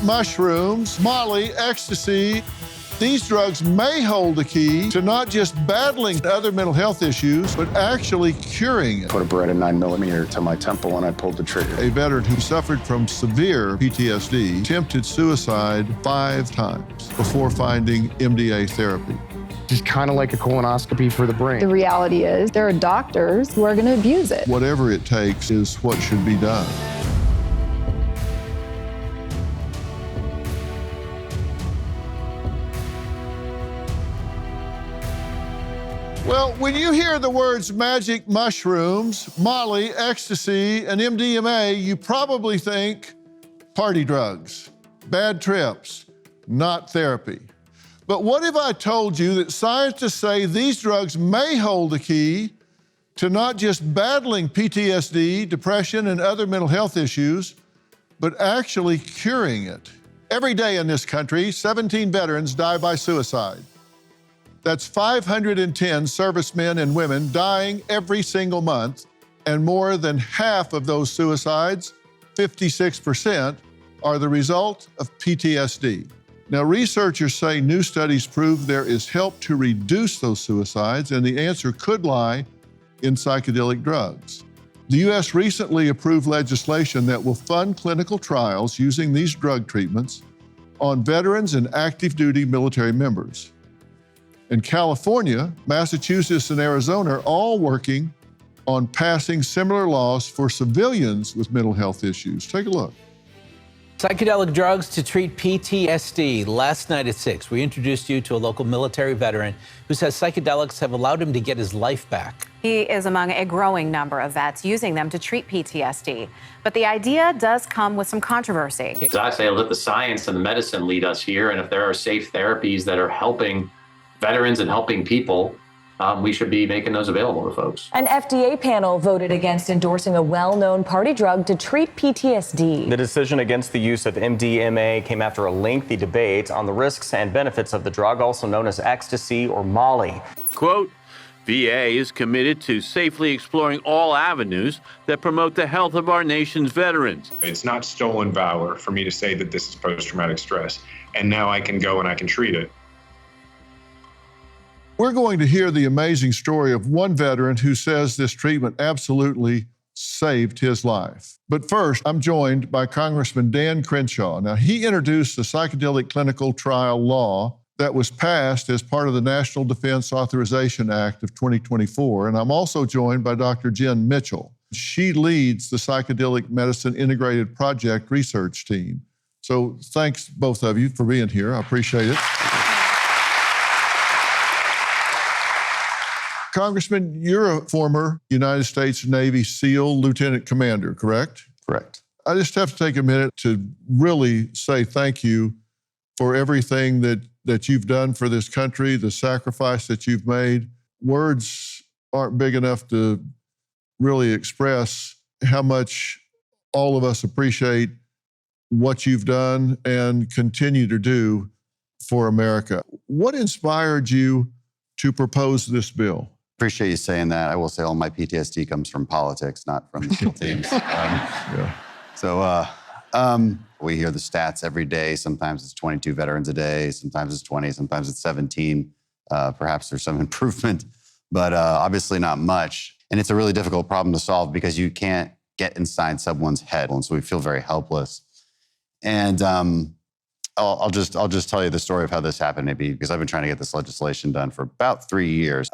mushrooms, Molly, Ecstasy. These drugs may hold the key to not just battling other mental health issues, but actually curing it. Put a Beretta 9mm to my temple and I pulled the trigger. A veteran who suffered from severe PTSD attempted suicide 5 times before finding MDA therapy. Just kind of like a colonoscopy for the brain. The reality is there are doctors who are going to abuse it. Whatever it takes is what should be done. Well, when you hear the words magic mushrooms, Molly, Ecstasy, and MDMA, you probably think party drugs, bad trips, not therapy. But what if I told you that scientists say these drugs may hold the key to not just battling PTSD, depression, and other mental health issues, but actually curing it? Every day in this country, 17 veterans die by suicide. That's 510 servicemen and women dying every single month, and more than half of those suicides, 56%, are the result of PTSD. Now, researchers say new studies prove there is help to reduce those suicides, and the answer could lie in psychedelic drugs. The U.S. recently approved legislation that will fund clinical trials using these drug treatments on veterans and active duty military members. In California, Massachusetts, and Arizona are all working on passing similar laws for civilians with mental health issues. Take a look. Psychedelic drugs to treat PTSD. Last night at 6, we introduced you to a local military veteran who says psychedelics have allowed him to get his life back. He is among a growing number of vets using them to treat PTSD. But the idea does come with some controversy. As I say, let the science and the medicine lead us here. And if there are safe therapies that are helping veterans and helping people, we should be making those available to folks. An FDA panel voted against endorsing a well-known party drug to treat PTSD. The decision against the use of MDMA came after a lengthy debate on the risks and benefits of the drug, also known as Ecstasy or Molly. Quote, VA is committed to safely exploring all avenues that promote the health of our nation's veterans. It's not stolen valor for me to say that this is post-traumatic stress, and now I can go and I can treat it. We're going to hear the amazing story of one veteran who says this treatment absolutely saved his life. But first, I'm joined by Congressman Dan Crenshaw. Now, he introduced the psychedelic clinical trial law that was passed as part of the National Defense Authorization Act of 2024. And I'm also joined by Dr. Jen Mitchell. She leads the Psychedelic Medicine Integrated Project Research Team. So thanks, both of you, for being here. I appreciate it. Congressman, you're a former United States Navy SEAL Lieutenant Commander, correct? Correct. I just have to take a minute to really say thank you for everything that you've done for this country, the sacrifice that you've made. Words aren't big enough to really express how much all of us appreciate what you've done and continue to do for America. What inspired you to propose this bill? Appreciate you saying that. I will say all my PTSD comes from politics, not from the SEAL teams. We hear the stats every day. Sometimes it's 22 veterans a day. Sometimes it's 20. Sometimes it's 17. Perhaps there's some improvement, but obviously not much. And it's a really difficult problem to solve because you can't get inside someone's head. And so we feel very helpless. And I'll just tell you the story of how this happened, maybe, because I've been trying to get this legislation done for about 3 years.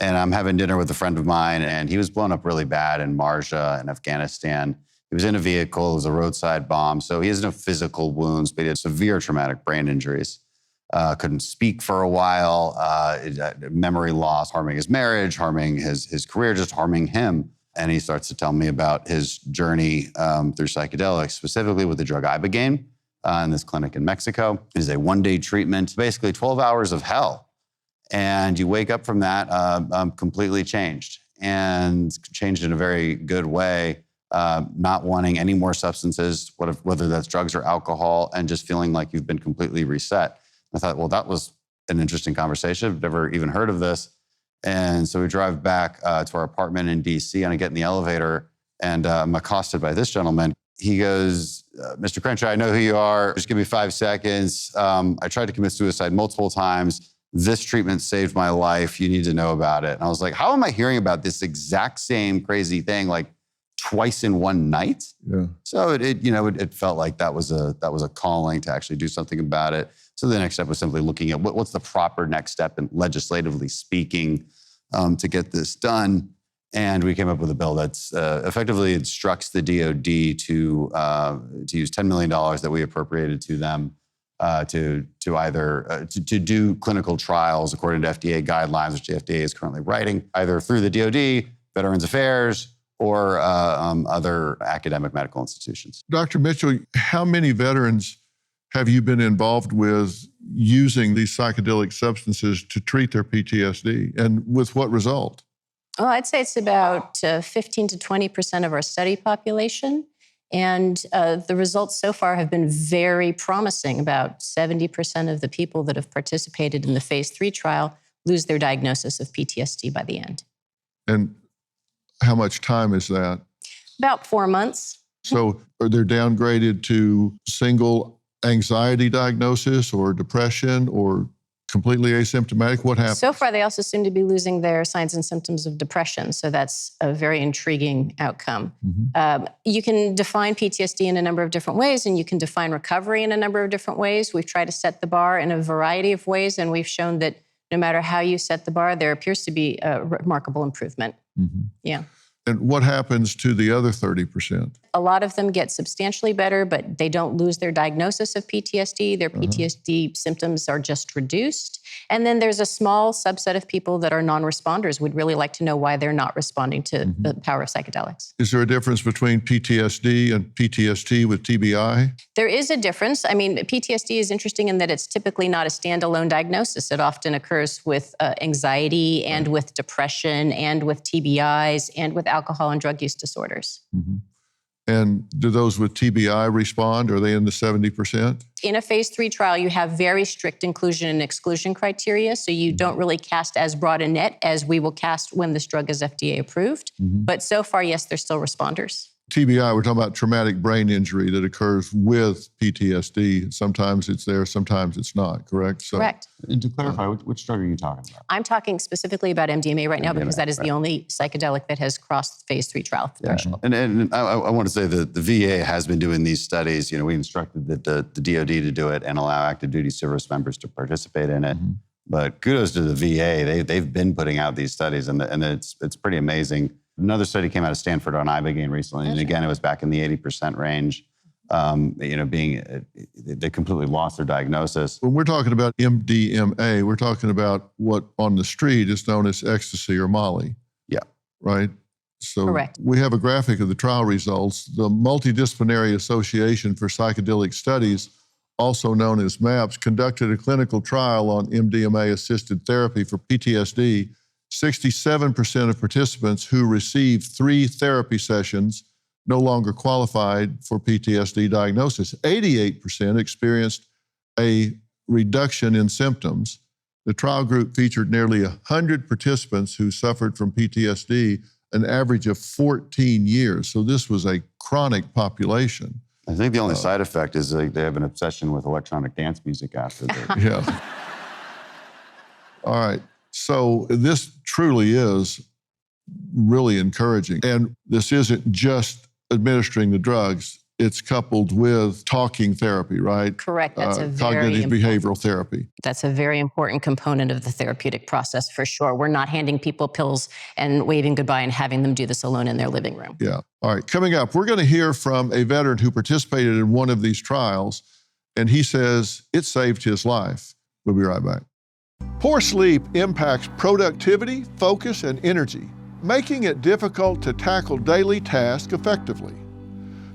And I'm having dinner with a friend of mine, and he was blown up really bad in Marja in Afghanistan. He was in a vehicle, it was a roadside bomb, so he has no physical wounds, but he had severe traumatic brain injuries. Couldn't speak for a while, memory loss, harming his marriage, harming his career, just harming him. And he starts to tell me about his journey through psychedelics, specifically with the drug Ibogaine in this clinic in Mexico. It is a one-day treatment, basically 12 hours of hell. And you wake up from that completely changed, and changed in a very good way, not wanting any more substances, whether that's drugs or alcohol, and just feeling like you've been completely reset. I thought, well, that was an interesting conversation. I've never even heard of this. And so we drive back to our apartment in DC, and I get in the elevator, and I'm accosted by this gentleman. he goes, Mr. Crenshaw, I know who you are. Just give me 5 seconds. I tried to commit suicide multiple times. This treatment saved my life. You need to know about it. And I was like, how am I hearing about this exact same crazy thing like twice in one night? Yeah. So it felt like that was a calling to actually do something about it. So the next step was simply looking at what's the proper next step, and legislatively speaking, to get this done. And we came up with a bill that's effectively instructs the DOD to use $10 million that we appropriated to them to do clinical trials according to FDA guidelines, which the FDA is currently writing, either through the DOD, Veterans Affairs, or other academic medical institutions. Dr. Mitchell, how many veterans have you been involved with using these psychedelic substances to treat their PTSD, and with what result? Well, I'd say it's about 15 to 20% of our study population. And the results so far have been very promising. About 70% of the people that have participated in the phase 3 trial lose their diagnosis of PTSD by the end. And how much time is that? About 4 months. So are they downgraded to single anxiety diagnosis or depression or completely asymptomatic? What happens? So far, they also seem to be losing their signs and symptoms of depression. So that's a very intriguing outcome. Mm-hmm. You can define PTSD in a number of different ways, and you can define recovery in a number of different ways. We've tried to set the bar in a variety of ways, and we've shown that no matter how you set the bar, there appears to be a remarkable improvement. Mm-hmm. Yeah. And what happens to the other 30%? A lot of them get substantially better, but they don't lose their diagnosis of PTSD. Their PTSD symptoms are just reduced. And then there's a small subset of people that are non-responders. We'd really like to know why they're not responding to the power of psychedelics. Is there a difference between PTSD and PTSD with TBI? There is a difference. I mean, PTSD is interesting in that it's typically not a standalone diagnosis. It often occurs with anxiety and with depression and with TBIs and with alcohol and drug use disorders. Mm-hmm. And do those with TBI respond? Are they in the 70%? In a phase 3 trial, you have very strict inclusion and exclusion criteria, so you don't really cast as broad a net as we will cast when this drug is FDA approved. Mm-hmm. But so far, yes, they're still responders. TBI, we're talking about traumatic brain injury that occurs with PTSD. Sometimes it's there, sometimes it's not, correct? So, correct. And to clarify, which drug are you talking about? I'm talking specifically about MDMA right now because that is the only psychedelic that has crossed the phase 3 trial threshold. And I want to say that the VA has been doing these studies. You know, we instructed the DOD to do it and allow active duty service members to participate in it. Mm-hmm. But kudos to the VA. They've been putting out these studies, and it's pretty amazing. Another study came out of Stanford on Ibogaine recently, and again, it was back in the 80% range. They completely lost their diagnosis. When we're talking about MDMA, we're talking about what on the street is known as ecstasy or Molly. Yeah. Right? So correct. We have a graphic of the trial results. The Multidisciplinary Association for Psychedelic Studies, also known as MAPS, conducted a clinical trial on MDMA-assisted therapy for PTSD. 67% of participants who received 3 therapy sessions no longer qualified for PTSD diagnosis. 88% experienced a reduction in symptoms. The trial group featured nearly 100 participants who suffered from PTSD, an average of 14 years. So this was a chronic population. I think the only side effect is they have an obsession with electronic dance music after the... Yeah. All right. So this truly is really encouraging. And this isn't just administering the drugs. It's coupled with talking therapy, right? Correct. That's a very cognitive behavioral therapy. That's a very important component of the therapeutic process for sure. We're not handing people pills and waving goodbye and having them do this alone in their living room. Yeah. All right. Coming up, we're going to hear from a veteran who participated in one of these trials, and he says it saved his life. We'll be right back. Poor sleep impacts productivity, focus, and energy, making it difficult to tackle daily tasks effectively.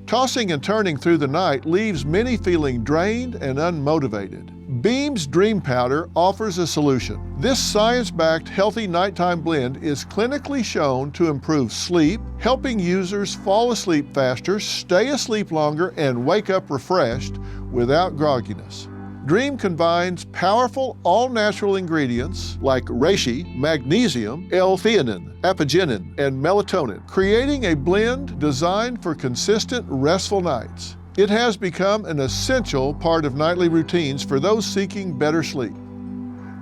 Tossing and turning through the night leaves many feeling drained and unmotivated. Beam's Dream Powder offers a solution. This science-backed healthy nighttime blend is clinically shown to improve sleep, helping users fall asleep faster, stay asleep longer, and wake up refreshed without grogginess. Dream combines powerful, all-natural ingredients like reishi, magnesium, L-theanine, apigenin, and melatonin, creating a blend designed for consistent, restful nights. It has become an essential part of nightly routines for those seeking better sleep.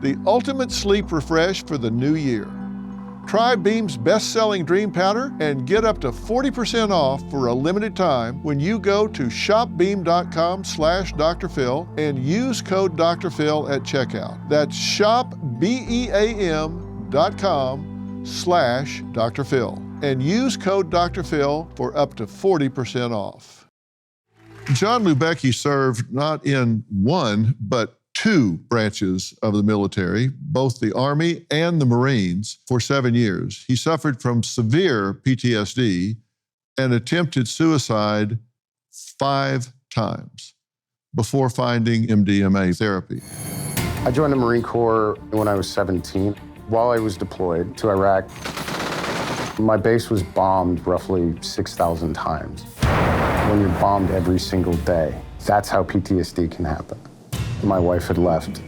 The ultimate sleep refresh for the new year. Try Beam's best-selling Dream Powder and get up to 40% off for a limited time when you go to shopbeam.com/Dr. Phil and use code Dr. Phil at checkout. That's shopbeam.com/Dr. Phil and use code Dr. Phil for up to 40% off. John Lubecki served not in one, but two branches of the military, both the Army and the Marines, for 7 years. He suffered from severe PTSD and attempted suicide 5 times before finding MDMA therapy. I joined the Marine Corps when I was 17. While I was deployed to Iraq, my base was bombed roughly 6,000 times. When you're bombed every single day, that's how PTSD can happen. My wife had left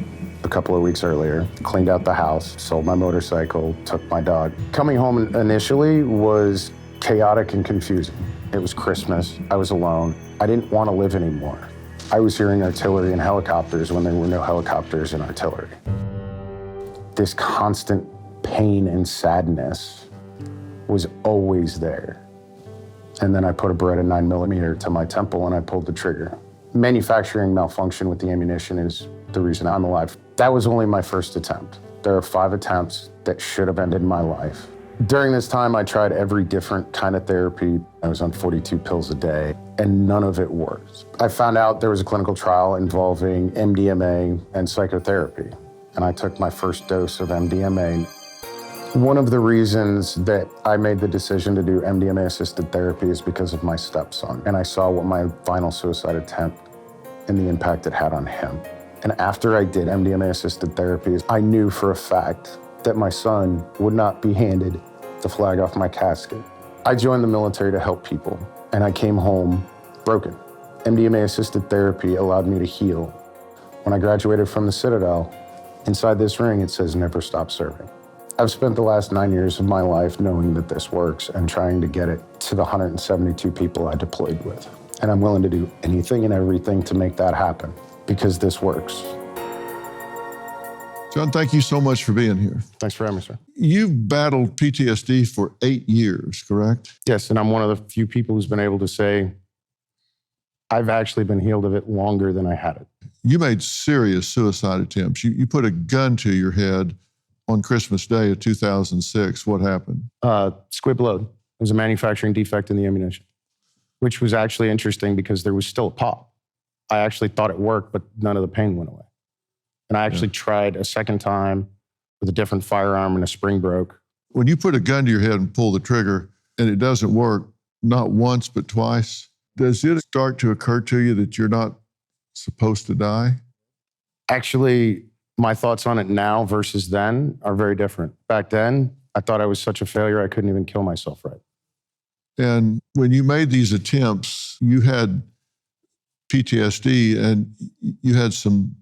a couple of weeks earlier, cleaned out the house, sold my motorcycle, took my dog. Coming home initially was chaotic and confusing. It was Christmas. I was alone. I didn't want to live anymore. I was hearing artillery and helicopters when there were no helicopters and artillery. This constant pain and sadness was always there. And then I put a Beretta 9mm to my temple and I pulled the trigger. Manufacturing malfunction with the ammunition is the reason I'm alive. That was only my first attempt. There are 5 attempts that should have ended my life. During this time, I tried every different kind of therapy. I was on 42 pills a day, and none of it worked. I found out there was a clinical trial involving MDMA and psychotherapy, and I took my first dose of MDMA. One of the reasons that I made the decision to do MDMA-assisted therapy is because of my stepson. And I saw what my final suicide attempt and the impact it had on him. And after I did MDMA-assisted therapy, I knew for a fact that my son would not be handed the flag off my casket. I joined the military to help people, and I came home broken. MDMA-assisted therapy allowed me to heal. When I graduated from the Citadel, inside this ring, it says, "Never stop serving." I've spent the last 9 years of my life knowing that this works and trying to get it to the 172 people I deployed with. And I'm willing to do anything and everything to make that happen because this works. John, thank you so much for being here. Thanks for having me, sir. You've battled PTSD for 8 years, correct? Yes, and I'm one of the few people who's been able to say I've actually been healed of it longer than I had it. You made serious suicide attempts. You put a gun to your head on Christmas Day of 2006. What happened? Squib load. It was a manufacturing defect in the ammunition, which was actually interesting because there was still a pop. I actually thought it worked, but none of the pain went away. And I actually tried a second time with a different firearm and a spring broke. When you put a gun to your head and pull the trigger and it doesn't work, not once, but twice, does it start to occur to you that you're not supposed to die? Actually, my thoughts on it now versus then are very different. Back then, I thought I was such a failure, I couldn't even kill myself right. And when you made these attempts, you had PTSD and you had some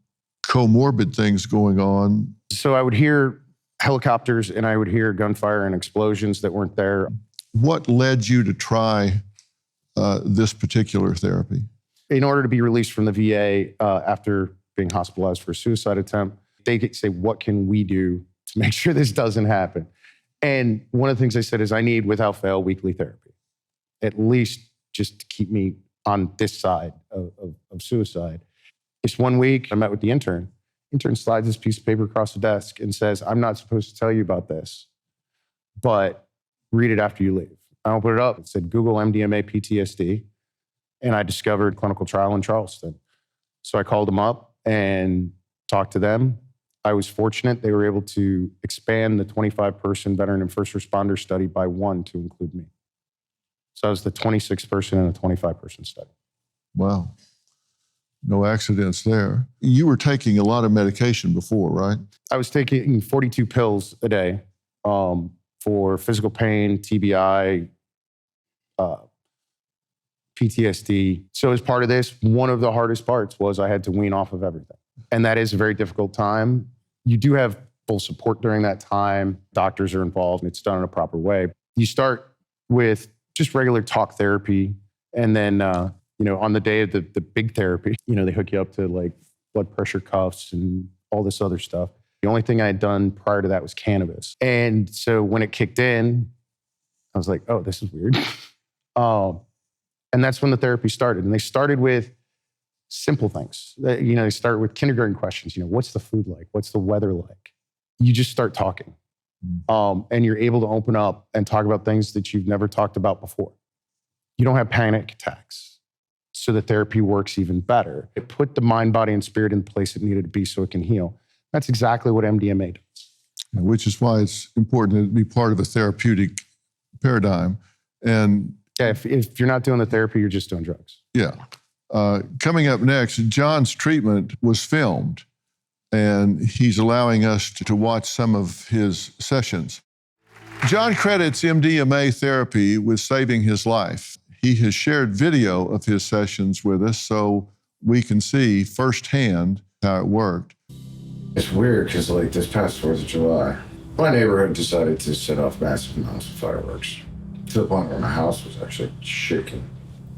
comorbid things going on. So I would hear helicopters and I would hear gunfire and explosions that weren't there. What led you to try this particular therapy? In order to be released from the VA after being hospitalized for a suicide attempt, they could say, what can we do to make sure this doesn't happen? And one of the things they said is I need, without fail, weekly therapy, at least just to keep me on this side of suicide. Just 1 week, I met with the intern. Intern slides this piece of paper across the desk and says, I'm not supposed to tell you about this, but read it after you leave. I opened it up. It said, Google MDMA PTSD. And I discovered clinical trial in Charleston. So I called them up and talked to them. I was fortunate. They were able to expand the 25-person veteran and first responder study by 1 to include me. So I was the 26th person in a 25-person study. Wow. No accidents there. You were taking a lot of medication before, right? I was taking 42 pills a day for physical pain, TBI, PTSD. So as part of this, one of the hardest parts was I had to wean off of everything. And that is a very difficult time. You do have full support during that time. Doctors are involved and it's done in a proper way. You start with just regular talk therapy. And then, on the day of the big therapy, they hook you up to like blood pressure cuffs and all this other stuff. The only thing I had done prior to that was cannabis. And so when it kicked in, I was like, oh, this is weird. And that's when the therapy started. And they started with simple things. They start with kindergarten questions. What's the food like? What's the weather like? You just start talking. And you're able to open up and talk about things that you've never talked about before. You don't have panic attacks. So the therapy works even better. It put the mind, body, and spirit in the place it needed to be so it can heal. That's exactly what MDMA does. Which is why it's important to be part of a therapeutic paradigm. And yeah, if you're not doing the therapy, you're just doing drugs. Yeah. Coming up next, John's treatment was filmed, and he's allowing us to watch some of his sessions. John credits MDMA therapy with saving his life. He has shared video of his sessions with us so we can see firsthand how it worked. It's weird because this past 4th of July, my neighborhood decided to set off massive amounts of fireworks to the point where my house was actually shaking.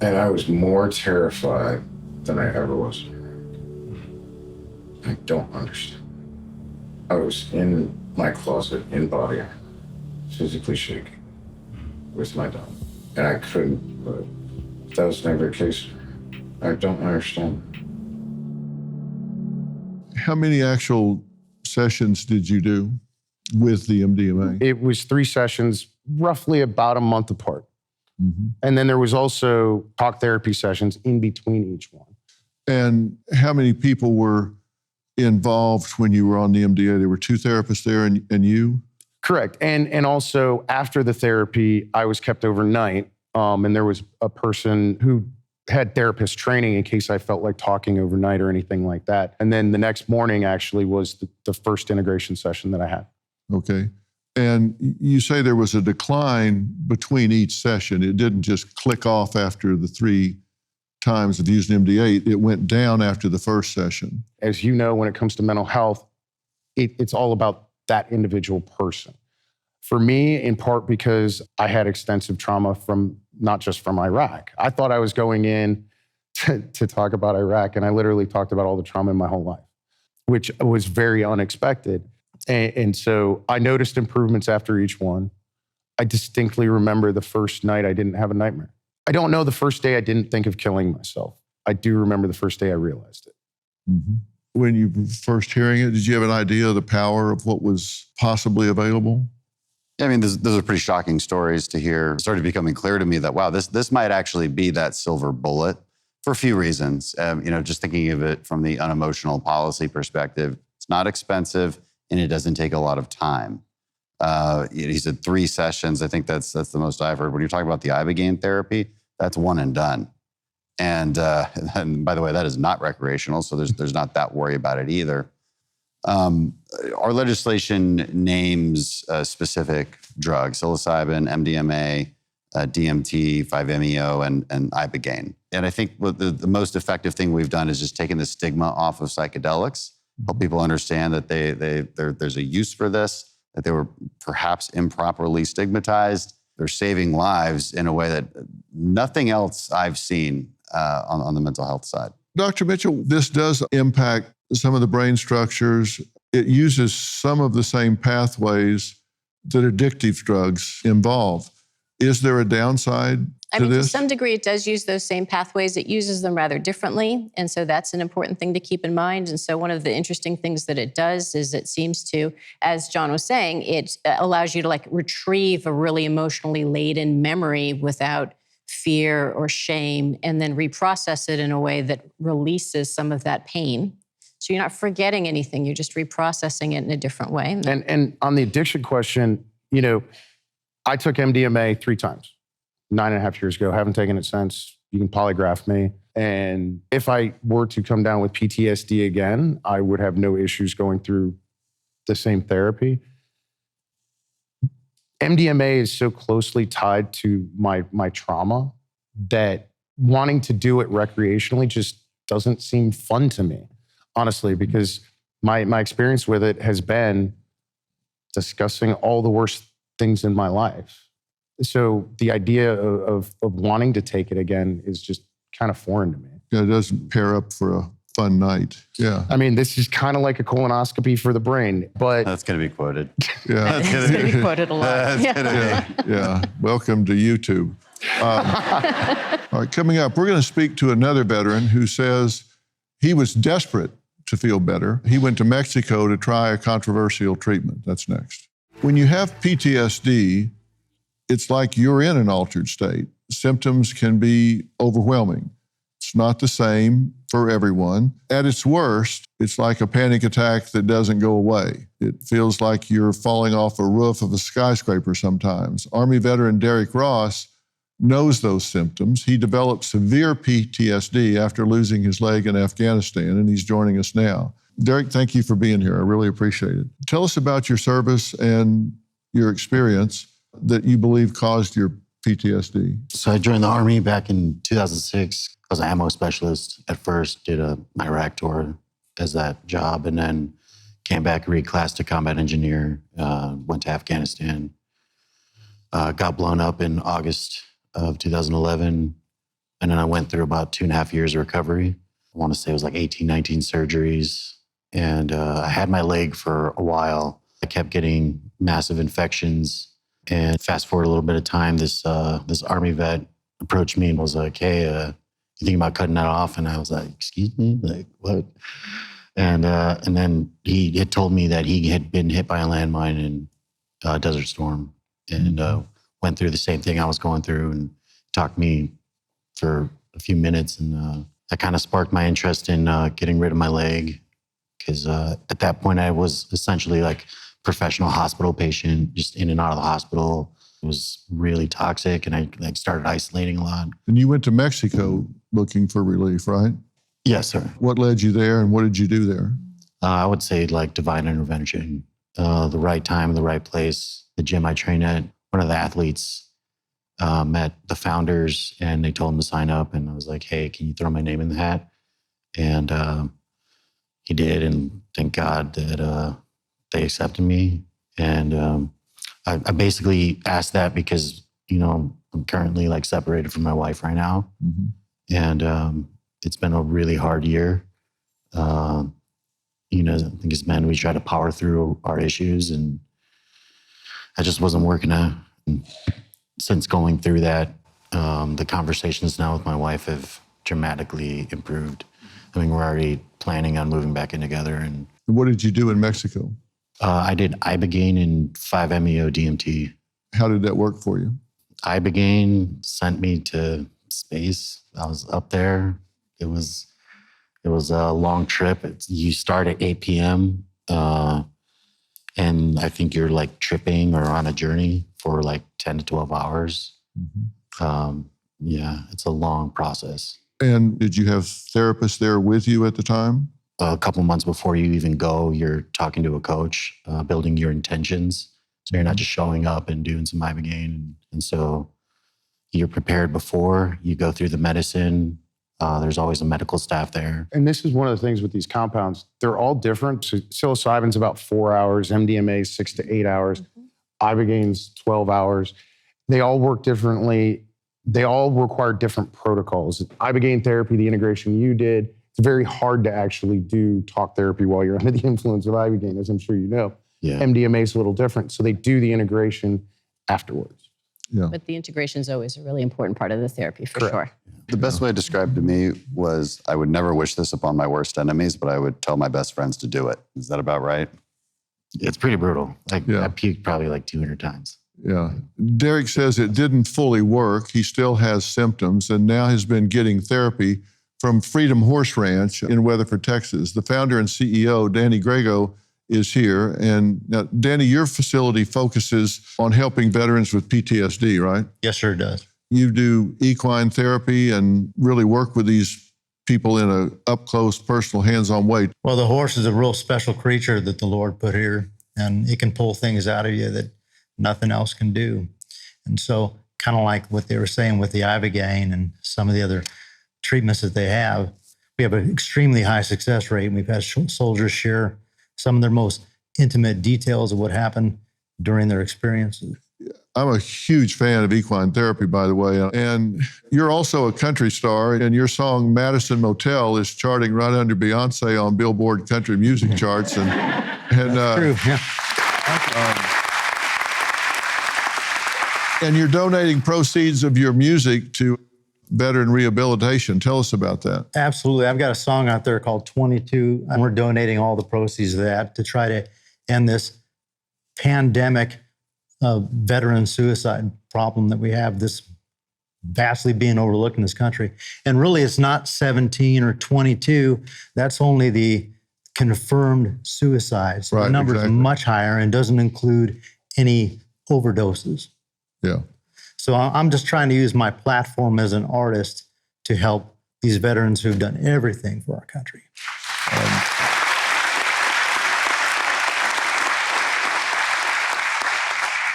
And I was more terrified than I ever was. I don't understand. I was in my closet in body, physically shaking with my dog. And I couldn't, but that was never the case. I don't understand. How many actual sessions did you do with the MDMA? It was 3 sessions, roughly about a month apart. And then there was also talk therapy sessions in between each one. And how many people were involved when you were on the MDMA? There were 2 therapists there and you? Correct. And also after the therapy, I was kept overnight. And there was a person who had therapist training in case I felt like talking overnight or anything like that. And then the next morning actually was the first integration session that I had. Okay. And you say there was a decline between each session. It didn't just click off after the 3 times of using MD8. It went down after the first session. As you know, when it comes to mental health, it's all about that individual person. For me, in part because I had extensive trauma not just from Iraq. I thought I was going in to talk about Iraq, and I literally talked about all the trauma in my whole life, which was very unexpected. And so I noticed improvements after each one. I distinctly remember the first night I didn't have a nightmare. I don't know the first day I didn't think of killing myself. I do remember the first day I realized it. When you were first hearing it, did you have an idea of the power of what was possibly available? Yeah, I mean, those are pretty shocking stories to hear. It started becoming clear to me that, wow, this might actually be that silver bullet for a few reasons. Just thinking of it from the unemotional policy perspective, it's not expensive and it doesn't take a lot of time. He said 3 sessions. I think that's the most I've heard. When you're talking about the Ibogaine therapy, that's one and done. And by the way, that is not recreational, so there's not that worry about it either. Our legislation names specific drugs: psilocybin, MDMA, DMT, 5-MeO, and Ibogaine. And I think what the most effective thing we've done is just taken the stigma off of psychedelics, help people understand that there's a use for this, that they were perhaps improperly stigmatized. They're saving lives in a way that nothing else I've seen on the mental health side. Dr. Mitchell, this does impact some of the brain structures. It uses some of the same pathways that addictive drugs involve. Is there a downside to this? To some degree, it does use those same pathways. It uses them rather differently. And so that's an important thing to keep in mind. And so one of the interesting things that it does is it seems to, as John was saying, it allows you to retrieve a really emotionally laden memory without fear or shame, and then reprocess it in a way that releases some of that pain. So you're not forgetting anything, you're just reprocessing it in a different way. And on the addiction question, I took MDMA 3 times, 9.5 years ago. Haven't taken it since. You can polygraph me. And if I were to come down with PTSD again, I would have no issues going through the same therapy. MDMA is so closely tied to my trauma that wanting to do it recreationally just doesn't seem fun to me. honestly, because my experience with it has been discussing all the worst things in my life. So the idea of wanting to take it again is just kind of foreign to me. Yeah, it doesn't pair up for a fun night. Yeah. I mean, this is kind of like a colonoscopy for the brain, but... That's going to be quoted. Yeah. It's going to be quoted a lot. Yeah. Welcome to YouTube. All right, coming up, we're going to speak to another veteran who says he was desperate to feel better. He went to Mexico to try a controversial treatment. That's next. When you have PTSD, it's like you're in an altered state. Symptoms can be overwhelming. It's not the same for everyone. At its worst, it's like a panic attack that doesn't go away. It feels like you're falling off a roof of a skyscraper sometimes. Army veteran Derek Ross knows those symptoms. He developed severe PTSD after losing his leg in Afghanistan, and he's joining us now. Derek, thank you for being here. I really appreciate it. Tell us about your service and your experience that you believe caused your PTSD. So I joined the Army back in 2006. I was an ammo specialist at first, did a Iraq tour as that job, and then came back, reclassed to combat engineer, went to Afghanistan, got blown up in August of 2011. And then I went through about 2.5 years of recovery. I want to say it was like 18, 19 surgeries. And I had my leg for a while. I kept getting massive infections. And fast forward a little bit of time, this Army vet approached me and was like, hey, you thinking about cutting that off? And I was like, excuse me? Like, what? And then he had told me that he had been hit by a landmine in Desert Storm and went through the same thing I was going through and talked to me for a few minutes. And that kind of sparked my interest in getting rid of my leg. Because at that point, I was essentially like professional hospital patient, just in and out of the hospital. It was really toxic, and I started isolating a lot. And you went to Mexico looking for relief, right? Yes, sir. What led you there, and what did you do there? I would say like divine intervention, the right time, the right place. The gym I train at, one of the athletes met the founders, and they told him to sign up. And I was like, hey, can you throw my name in the hat? And he did, and thank God that they accepted me. And I basically asked that because, I'm currently like separated from my wife right now. Mm-hmm. And it's been a really hard year. I think as men, we try to power through our issues, and I just wasn't working out. And since going through that, the conversations now with my wife have dramatically improved. I mean, we're already planning on moving back in together. And what did you do in Mexico? I did Ibogaine and 5-MeO DMT. How did that work for you? Ibogaine sent me to space. I was up there. It was a long trip. You start at 8 p.m. And I think you're like tripping or on a journey for like 10 to 12 hours. Mm-hmm. It's a long process. And did you have therapists there with you at the time? A couple months before you even go, you're talking to a coach, building your intentions. So you're not just showing up and doing some Ibogaine. And so you're prepared before you go through the medicine. There's always a medical staff there. And this is one of the things with these compounds. They're all different. So psilocybin's about 4 hours, MDMA 6 to 8 hours, Ibogaine's 12 hours. They all work differently. They all require different protocols. Ibogaine therapy, the integration you did, it's very hard to actually do talk therapy while you're under the influence of Ibogaine, as I'm sure you know. Yeah. MDMA is a little different. So they do the integration afterwards. Yeah. But the integration is always a really important part of the therapy, for sure. The best way to describe to me was I would never wish this upon my worst enemies, but I would tell my best friends to do it. Is that about right? It's pretty brutal. I puked probably like 200 times. Yeah. Derek says it didn't fully work. He still has symptoms and now has been getting therapy from Freedom Horse Ranch in Weatherford, Texas. The founder and CEO, Danny Grego, is here. And now, Danny, your facility focuses on helping veterans with PTSD, right? Yes, sir, it does. You do equine therapy and really work with these people in a up-close, personal, hands-on way. Well, the horse is a real special creature that the Lord put here, and it can pull things out of you that nothing else can do. And so kind of like what they were saying with the Ibogaine and some of the other treatments that they have, We have an extremely high success rate. We've had soldiers share some of their most intimate details of what happened during their experiences. I'm a huge fan of equine therapy, by the way. And you're also a country star, and your song Madison Motel is charting right under Beyonce on Billboard country music charts. And True, yeah. And you're donating proceeds of your music to veteran rehabilitation. Tell us about that. Absolutely. I've got a song out there called 22, and we're donating all the proceeds of that to try to end this pandemic veteran suicide problem that we have, this vastly being overlooked in this country. And really, it's not 17 or 22. That's only the confirmed suicides. Right, the number is exactly. much higher and doesn't include any overdoses. Yeah. So I'm just trying to use my platform as an artist to help these veterans who've done everything for our country.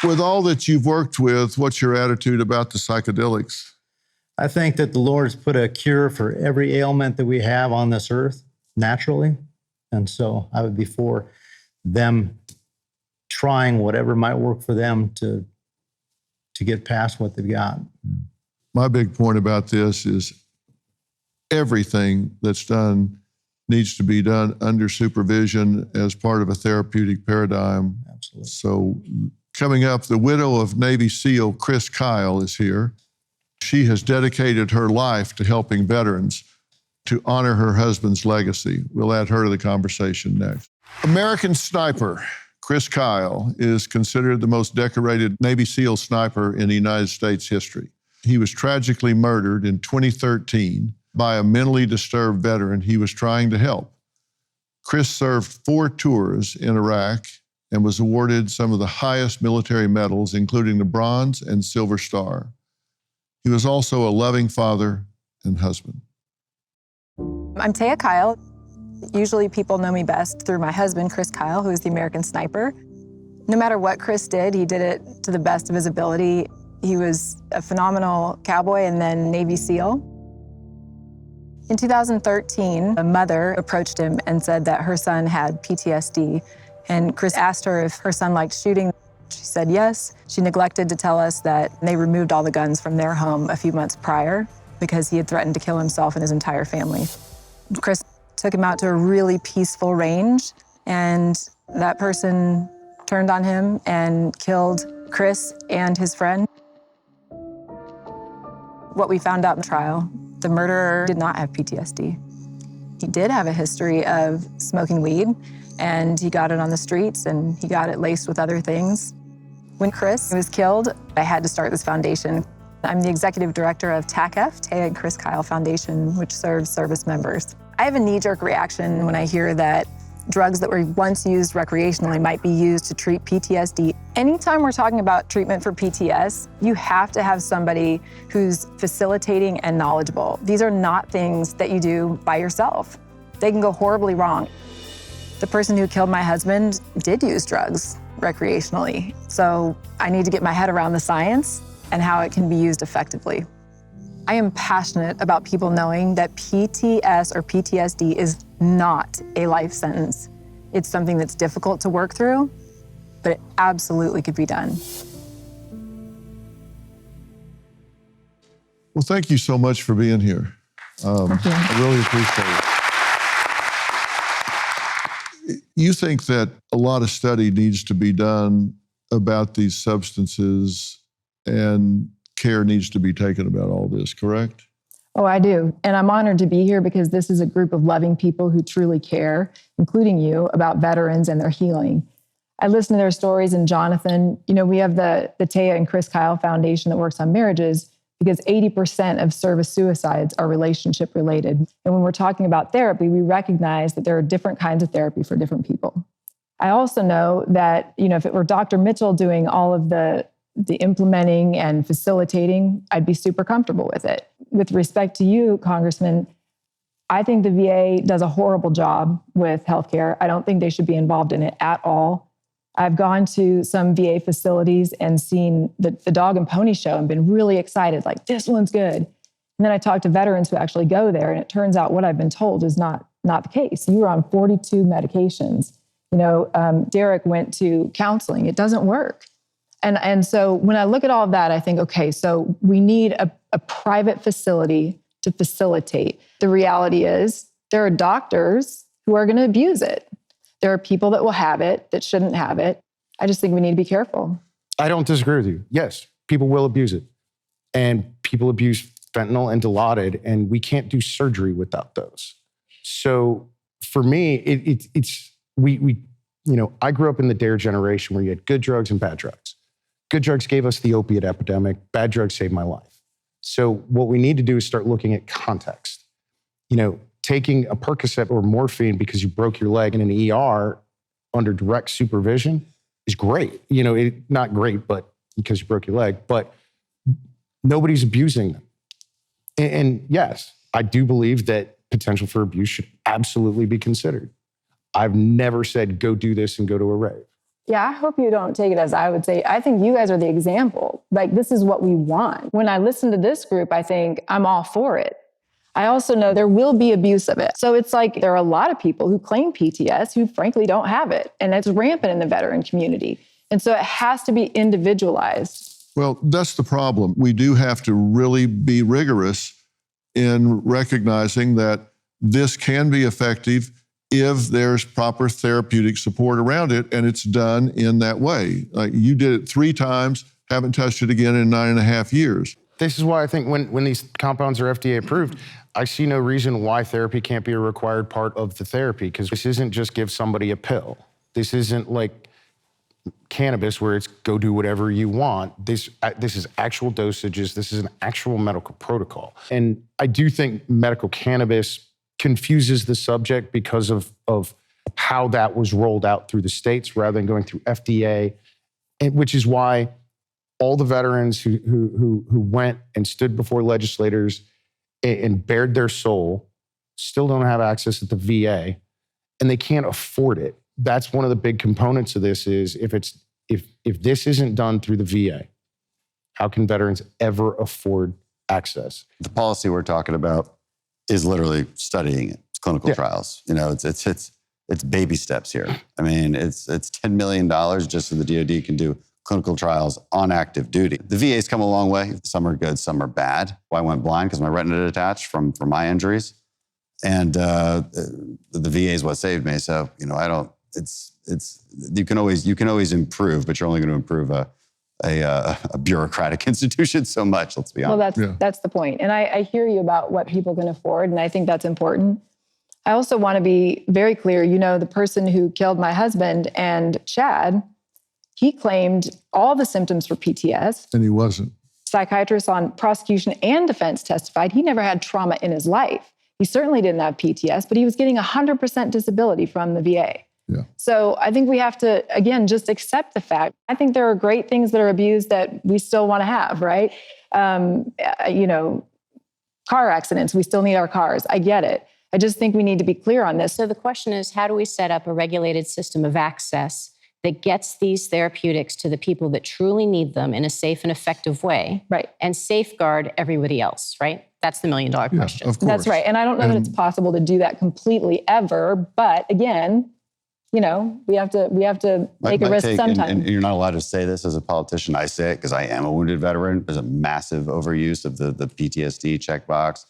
With all that you've worked with, what's your attitude about the psychedelics? I think that the Lord's put a cure for every ailment that we have on this earth naturally. And so I would be for them trying whatever might work for them to get past what they've got. My big point about this is everything that's done needs to be done under supervision as part of a therapeutic paradigm. Absolutely. So coming up, the widow of Navy SEAL Chris Kyle is here. She has dedicated her life to helping veterans to honor her husband's legacy. We'll add her to the conversation next. American sniper Chris Kyle is considered the most decorated Navy SEAL sniper in the United States history. He was tragically murdered in 2013 by a mentally disturbed veteran he was trying to help. Chris served 4 tours in Iraq and was awarded some of the highest military medals, including the Bronze and Silver Star. He was also a loving father and husband. I'm Taya Kyle. Usually people know me best through my husband, Chris Kyle, who is the American sniper. No matter what Chris did, he did it to the best of his ability. He was a phenomenal cowboy and then Navy SEAL. In 2013, a mother approached him and said that her son had PTSD. And Chris asked her if her son liked shooting. She said yes. She neglected to tell us that they removed all the guns from their home a few months prior because he had threatened to kill himself and his entire family. Chris took him out to a really peaceful range, and that person turned on him and killed Chris and his friend. What we found out in trial, the murderer did not have PTSD. He did have a history of smoking weed, and he got it on the streets, and he got it laced with other things. When Chris was killed, I had to start this foundation. I'm the executive director of TACF, Taya and Chris Kyle Foundation, which serves service members. I have a knee-jerk reaction when I hear that drugs that were once used recreationally might be used to treat PTSD. Anytime we're talking about treatment for PTS, you have to have somebody who's facilitating and knowledgeable. These are not things that you do by yourself. They can go horribly wrong. The person who killed my husband did use drugs recreationally, so I need to get my head around the science and how it can be used effectively. I am passionate about people knowing that PTS or PTSD is not a life sentence. It's something that's difficult to work through, but it absolutely could be done. Well, thank you so much for being here. I really appreciate it. You think that a lot of study needs to be done about these substances and care needs to be taken about all this, correct? Oh, I do. And I'm honored to be here because this is a group of loving people who truly care, including you, about veterans and their healing. I listen to their stories, and Jonathan, we have the Taya and Chris Kyle Foundation that works on marriages because 80% of service suicides are relationship related. And when we're talking about therapy, we recognize that there are different kinds of therapy for different people. I also know that, if it were Dr. Mitchell doing all of the implementing and facilitating, I'd be super comfortable with it. With respect to you, Congressman, I think the VA does a horrible job with healthcare. I don't think they should be involved in it at all. I've gone to some VA facilities and seen the dog and pony show and been really excited, like, this one's good. And And then I talked to veterans who actually go there, and it turns out what I've been told is not the case. You were on 42 medications. Derek went to counseling. It doesn't work. And so when I look at all of that, I think, okay, so we need a private facility to facilitate. The reality is there are doctors who are going to abuse it. There are people that will have it that shouldn't have it. I just think we need to be careful. I don't disagree with you. Yes, people will abuse it. And people abuse fentanyl and Dilaudid, and we can't do surgery without those. So for me, I grew up in the DARE generation where you had good drugs and bad drugs. Good drugs gave us the opiate epidemic. Bad drugs saved my life. So what we need to do is start looking at context. Taking a Percocet or morphine because you broke your leg in an ER under direct supervision is great. Not great, but because you broke your leg, but nobody's abusing them. And yes, I do believe that potential for abuse should absolutely be considered. I've never said, go do this and go to a rave. Yeah, I hope you don't take it as I would say. I think you guys are the example. Like, this is what we want. When I listen to this group, I think I'm all for it. I also know there will be abuse of it. So it's like there are a lot of people who claim PTS who frankly don't have it. And it's rampant in the veteran community. And so it has to be individualized. Well, that's the problem. We do have to really be rigorous in recognizing that this can be effective if there's proper therapeutic support around it and it's done in that way. Like, you did it 3 times, haven't touched it again in 9.5 years. This is why I think when these compounds are FDA approved, I see no reason why therapy can't be a required part of the therapy, because this isn't just give somebody a pill. This isn't like cannabis where it's go do whatever you want. This is actual dosages. This is an actual medical protocol. And I do think medical cannabis confuses the subject because of how that was rolled out through the states rather than going through FDA, and which is why all the veterans who went and stood before legislators and bared their soul still don't have access at the VA, and they can't afford it. That's one of the big components of this is if this isn't done through the VA, how can veterans ever afford access? The policy we're talking about is literally studying it. It's clinical trials. It's baby steps here. I mean, it's $10 million just so the DoD can do clinical trials on active duty. The VA's come a long way. Some are good, some are bad. I went blind because my retina detached from my injuries, and the VA is what saved me. So I don't. You can always improve, but you're only going to improve a bureaucratic institution so much. Let's be honest. Well, that's the point. And I hear you about what people can afford, and I think that's important. I also want to be very clear. The person who killed my husband and Chad, he claimed all the symptoms for PTS. And he wasn't. Psychiatrists on prosecution and defense testified he never had trauma in his life. He certainly didn't have PTS, but he was getting 100% disability from the VA. Yeah. So I think we have to, again, just accept the fact. I think there are great things that are abused that we still want to have, right? Car accidents, we still need our cars. I get it. I just think we need to be clear on this. So the question is, how do we set up a regulated system of access that gets these therapeutics to the people that truly need them in a safe and effective way, right? And safeguard everybody else, right? That's the $1 million question. Of course. That's right. And I don't know that it's possible to do that completely ever. But again, we have to take a risk sometime. And you're not allowed to say this as a politician. I say it because I am a wounded veteran. There's a massive overuse of the PTSD checkbox.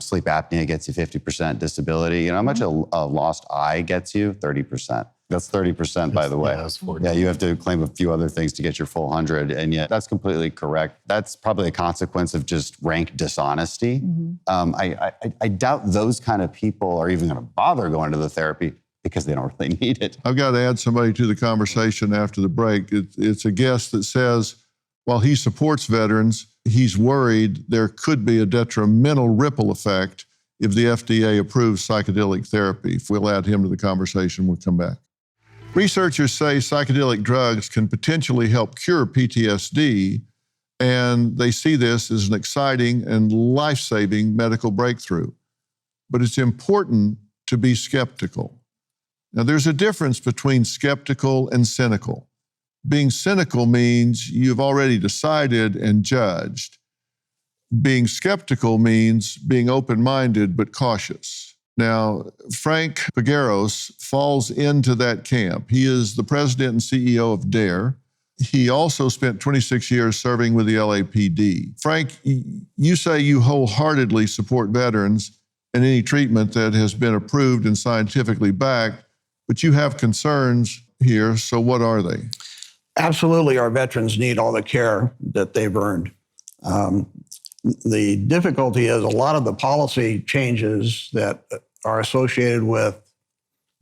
Sleep apnea gets you 50% disability. You know how much a lost eye gets you? 30%. That's 30%, by the way. Yeah, that's 40. Yeah, you have to claim a few other things to get your full 100. And yet that's completely correct. That's probably a consequence of just rank dishonesty. Mm-hmm. I doubt those kind of people are even going to bother going to the therapy because they don't really need it. I've got to add somebody to the conversation after the break. It's a guest that says, while he supports veterans, he's worried there could be a detrimental ripple effect if the FDA approves psychedelic therapy. If we'll add him to the conversation, we'll come back. Researchers say psychedelic drugs can potentially help cure PTSD, and they see this as an exciting and life-saving medical breakthrough. But it's important to be skeptical. Now, there's a difference between skeptical and cynical. Being cynical means you've already decided and judged. being skeptical means being open-minded but cautious. Now, Frank Pegueros falls into that camp. He is the president and CEO of DARE. He also spent 26 years serving with the LAPD. Frank, you say you wholeheartedly support veterans and any treatment that has been approved and scientifically backed, but you have concerns here, so what are they? Absolutely, our veterans need all the care that they've earned. The difficulty is a lot of the policy changes that are associated with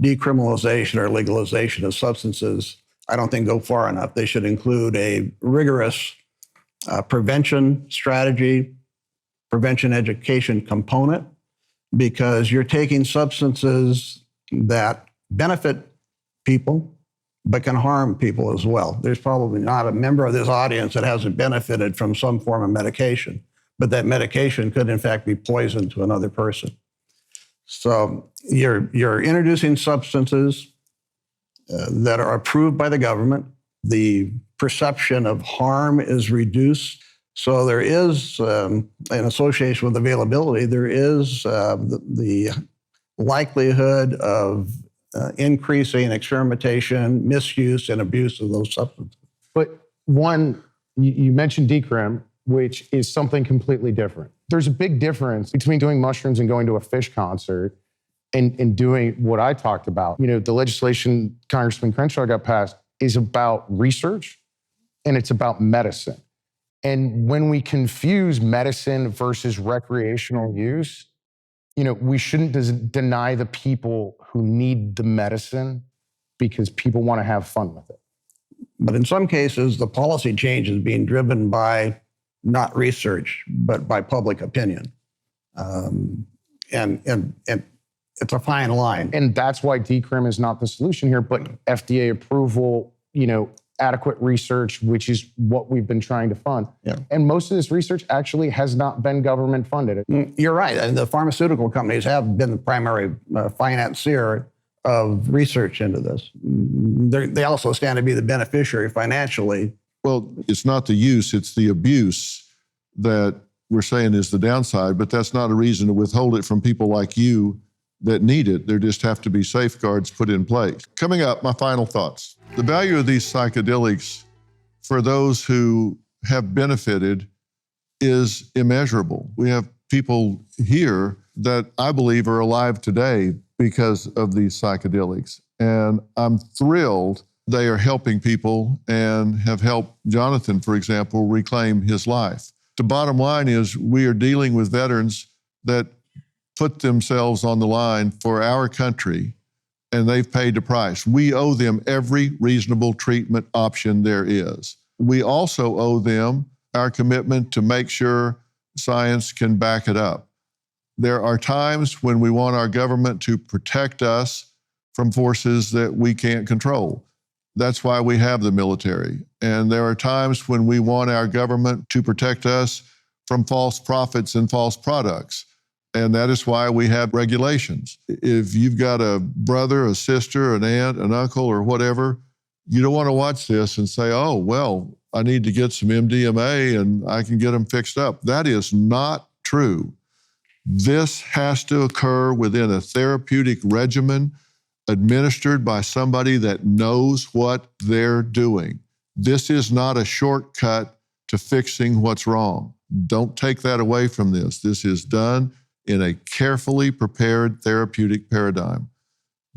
decriminalization or legalization of substances, I don't think go far enough. They should include a rigorous prevention strategy, prevention education component, because you're taking substances that benefit people, but can harm people as well. There's probably not a member of this audience that hasn't benefited from some form of medication, but that medication could in fact be poison to another person. So you're introducing substances that are approved by the government. The perception of harm is reduced. So there is, in association with availability, there is the likelihood of increasing experimentation, misuse, and abuse of those substances. But one, you mentioned decrim, which is something completely different. There's a big difference between doing mushrooms and going to a Fish concert and doing what I talked about. You know, the legislation Congressman Crenshaw got passed is about research and it's about medicine. And when we confuse medicine versus recreational use, you know, we shouldn't deny the people who need the medicine because people want to have fun with it. But in some cases, the policy change is being driven by not research, but by public opinion. And it's a fine line. And that's why decrim is not the solution here, but FDA approval, you know, adequate research, which is what we've been trying to fund. Yeah. And most of this research actually has not been government funded. You're right. And the pharmaceutical companies have been the primary financier of research into this. They also stand to be the beneficiary financially. Well, it's not the use, it's the abuse that we're saying is the downside, but that's not a reason to withhold it from people like you that need it. There just have to be safeguards put in place. Coming up, my final thoughts. The value of these psychedelics for those who have benefited is immeasurable. We have people here that I believe are alive today because of these psychedelics. And I'm thrilled they are helping people and have helped Jonathan, for example, reclaim his life. The bottom line is we are dealing with veterans that put themselves on the line for our country, and they've paid the price. We owe them every reasonable treatment option there is. We also owe them our commitment to make sure science can back it up. There are times when we want our government to protect us from forces that we can't control. That's why we have the military. And there are times when we want our government to protect us from false prophets and false products. And that is why we have regulations. If you've got a brother, a sister, an aunt, an uncle, or whatever, you don't want to watch this and say, oh, well, I need to get some MDMA and I can get them fixed up. That is not true. This has to occur within a therapeutic regimen administered by somebody that knows what they're doing. This is not a shortcut to fixing what's wrong. Don't take that away from this. This is done in a carefully prepared therapeutic paradigm.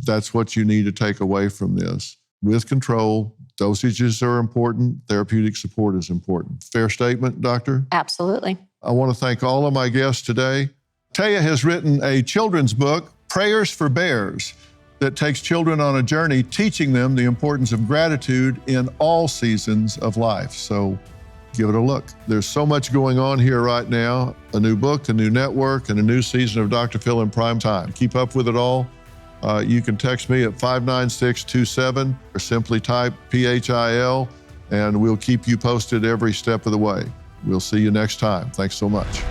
That's what you need to take away from this. With control, dosages are important, therapeutic support is important. Fair statement, Doctor? Absolutely. I want to thank all of my guests today. Taya has written a children's book, Prayers for Bears, that takes children on a journey teaching them the importance of gratitude in all seasons of life. So give it a look. There's so much going on here right now. A new book, a new network, and a new season of Dr. Phil in Prime Time. Keep up with it all. You can text me at 59627 or simply type PHIL, and we'll keep you posted every step of the way. We'll see you next time. Thanks so much.